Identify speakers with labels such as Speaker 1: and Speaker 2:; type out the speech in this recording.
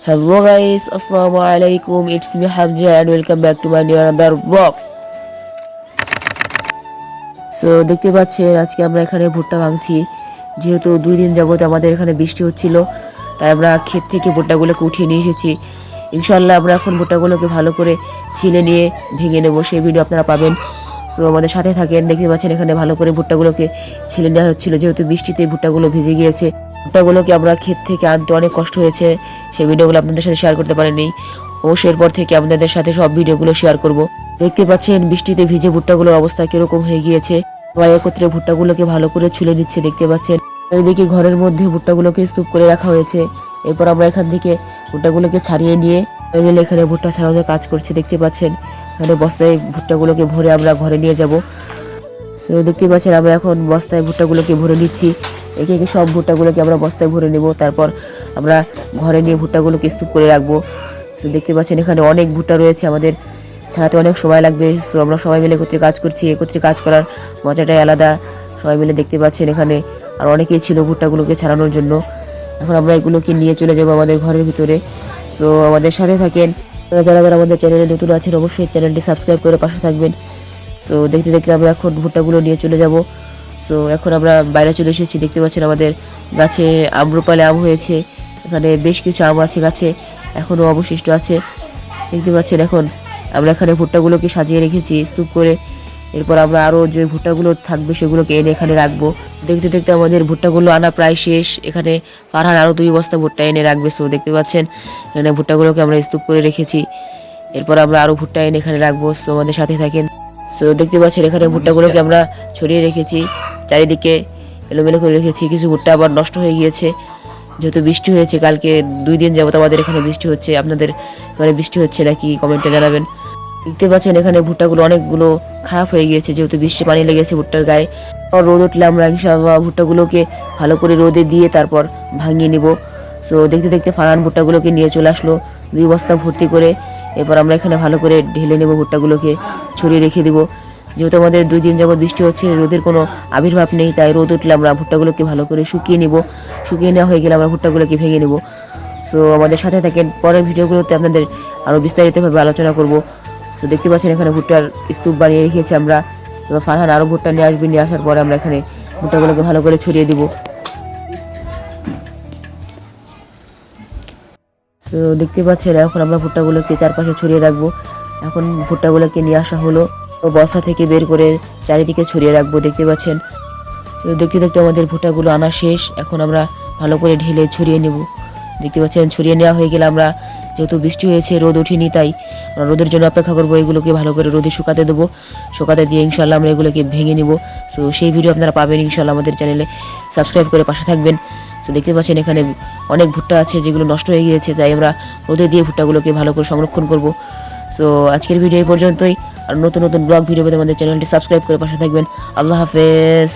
Speaker 1: Hello guys, Assalamu alaikum. It's me Hamza and welcome back to my new another vlog. So দেখতে পাচ্ছেন আজকে আমরা এখানে ভুট্টা ভাঙছি। যেহেতু 2 দিন যাবত আমাদের এখানে বৃষ্টি হচ্ছিল, তাই আমরা ক্ষেত থেকে ভুট্টাগুলোকে উঠিয়ে নিয়ে এসেছি। ইনশাআল্লাহ আমরা এখন ভুট্টাগুলোকে ভালো করে ছিলে নিয়ে ভেঙে নেব, সেই ভিডিও আপনারা পাবেন। সো আমাদের সাথে থাকেন। দেখতে পাচ্ছেন এখানে ভালো করে ভুট্টাগুলোকে ছিলে নেওয়া হচ্ছিল, যেহেতু বৃষ্টিতে ভুট্টাগুলো ভিজে গিয়েছে। ভুট্টাগুলোকে আমরা ক্ষেত থেকে আনতে অনেক কষ্ট হয়েছে, সেই ভিডিওগুলো আপনাদের সাথে শেয়ার করতে পারিনি। অবশ্যই এরপর থেকে আপনাদের সাথে সব ভিডিওগুলো শেয়ার করব। দেখতে পাচ্ছেন বৃষ্টিতে ভিজে ভুট্টাগুলোর অবস্থা কিরকম হয়ে গিয়েছে। সবাই একত্রে ভুট্টাগুলোকে ভালো করে ছুলে নিচ্ছে। দেখতে পাচ্ছেন এদিকে ঘরের মধ্যে ভুট্টাগুলোকে স্তূপ করে রাখা হয়েছে। এরপর আমরা এখান থেকে ভুট্টাগুলোকে ছাড়িয়ে নিয়ে মিলে এখানে ভুট্টা ছাড়ানোর কাজ করছে। দেখতে পাচ্ছেন এখানে বস্তায় ভুট্টাগুলোকে ভরে আমরা ঘরে নিয়ে যাব। সো দেখতে পাচ্ছেন আমরা এখন বস্তায় ভুট্টাগুলোকে ভরে নিচ্ছি। একে একে সব ভুট্টাগুলোকে আমরা বস্তায় ভরে নেব, তারপর আমরা ঘরে নিয়ে ভুট্টাগুলোকে স্তূপ করে রাখবো। সো দেখতে পাচ্ছেন এখানে অনেক ভুট্টা রয়েছে, আমাদের ছাড়াতে অনেক সময় লাগবে। সো আমরা সবাই মিলে একত্রে কাজ করছি, একত্রে কাজ করার মজাটাই আলাদা। সবাই মিলে দেখতে পাচ্ছেন এখানে আর অনেকেই ছিল ভুট্টাগুলোকে ছাড়ানোর জন্য। এখন আমরা এগুলোকে নিয়ে চলে যাব আমাদের ঘরের ভিতরে। সো আমাদের সাথে থাকেন। যারা যারা আমাদের চ্যানেলে নতুন আছেন অবশ্যই চ্যানেলটি সাবস্ক্রাইব করে পাশে থাকবেন। সো দেখতে দেখতে আমরা এখন ভুট্টাগুলো নিয়ে চলে যাব। সো এখন আমরা বাইরে চলে এসেছি। দেখতে পাচ্ছেন আমাদের গাছে আম্রপালে আম হয়েছে, এখানে বেশ কিছু আম আছে গাছে, এখনও অবশিষ্ট আছে। দেখতে পাচ্ছেন এখন আমরা এখানে ভুট্টাগুলোকে সাজিয়ে রেখেছি স্তূপ করে। এরপর আমরা আরও যে ভুট্টাগুলো থাকবে সেগুলোকে এনে এখানে রাখবো। দেখতে দেখতে আমাদের ভুট্টাগুলো আনা প্রায় শেষ। এখানে ফারহান আরও 2 বস্তা ভুট্টা এনে রাখবে। সো দেখতে পাচ্ছেন এখানে ভুট্টাগুলোকে আমরা স্তূপ করে রেখেছি। এরপর আমরা আরও ভুট্টা এনে এখানে রাখবো। সো আমাদের সাথে থাকেন। সো দেখতে পাচ্ছেন এখানে ভুট্টাগুলোকে আমরা ছড়িয়ে রেখেছি, চারিদিকে এলোমেলো করে রেখেছি। কিছু ভুট্টা আবার নষ্ট হয়ে গিয়েছে, যেহেতু বৃষ্টি হয়েছে। কালকে 2 দিন যাবত আমাদের এখানে বৃষ্টি হচ্ছে। আপনাদের এখানে বৃষ্টি হচ্ছে নাকি কমেন্টে জানাবেন। দেখতে পাচ্ছেন এখানে ভুট্টাগুলো অনেকগুলো খারাপ হয়ে গিয়েছে, যেহেতু বৃষ্টি পানি লেগেছে ভুট্টার গায়ে। রোদ উঠলে আমরা ইনশাআল্লাহ ভুট্টাগুলোকে ভালো করে রোদে দিয়ে তারপর ভাঙিয়ে নিব। সো দেখতে দেখতে ফারহান ভুট্টাগুলোকে নিয়ে চলে আসলো 2 বস্তা ভর্তি করে। এরপর আমরা এখানে ভালো করে ঢেলে নেব, ভুট্টাগুলোকে ছড়িয়ে রেখে দিব। যেহেতু আমাদের 2 দিন যাবত বৃষ্টি হচ্ছে, রোদের কোনো আবির্ভাব নেই, তাই রোদ উঠলে আমরা ভুট্টাগুলোকে ভালো করে শুকিয়ে নিব। শুকিয়ে নেওয়া হয়ে গেলে আমরা ভুট্টাগুলোকে ভেঙে নেব। সো আমাদের সাথে থাকেন, পরের ভিডিওগুলোতে আপনাদের আরও বিস্তারিতভাবে আলোচনা করব। তো দেখতে পাচ্ছেন এখানে ভুট্টার স্তূপ বানিয়ে রেখেছি আমরা। এবার ফারহান আরও ভুট্টা নিয়ে আসবে, নিয়ে আসার পরে আমরা এখানে ভুট্টাগুলোকে ভালো করে ছড়িয়ে দিব। তো দেখতে পাচ্ছেন এখন আমরা ভুট্টাগুলোকে চারপাশে ছড়িয়ে রাখবো। এখন ভুট্টাগুলোকে নিয়ে আসা হলো, বস্তা থেকে বের করে চারিদিকে ছড়িয়ে রাখবো। দেখতে পাচ্ছেন তো দেখতে দেখতে আমাদের ভুট্টাগুলো আনা শেষ। এখন আমরা ভালো করে ঢেলে ছড়িয়ে নেব। দেখতে পাচ্ছেন ছড়িয়ে নেওয়া হয়ে গেলে আমরা, যেহেতু বৃষ্টি হয়েছে রোদ ওঠেনি, তাই আমরা রোদের জন্য অপেক্ষা করবো। এগুলোকে ভালো করে রোদে শুকাতে দেবো। শুকাতে দিয়ে ইনশাআল্লাহ আমরা এগুলোকে ভেঙে নেব। সো সেই ভিডিও আপনারা পাবেন ইনশাআল্লাহ আমাদের চ্যানেলে। সাবস্ক্রাইব করে পাশে থাকবেন। সো দেখতে পাচ্ছেন এখানে অনেক ভুট্টা আছে যেগুলো নষ্ট হয়ে গিয়েছে, তাই আমরা রোদে দিয়ে ভুট্টাগুলোকে ভালো করে সংরক্ষণ করব। সো আজকের ভিডিও এই পর্যন্তই। আর নতুন নতুন ব্লগ ভিডিও পেতে আমাদের চ্যানেলটি সাবস্ক্রাইব করে পাশে থাকবেন। আল্লাহ হাফেজ।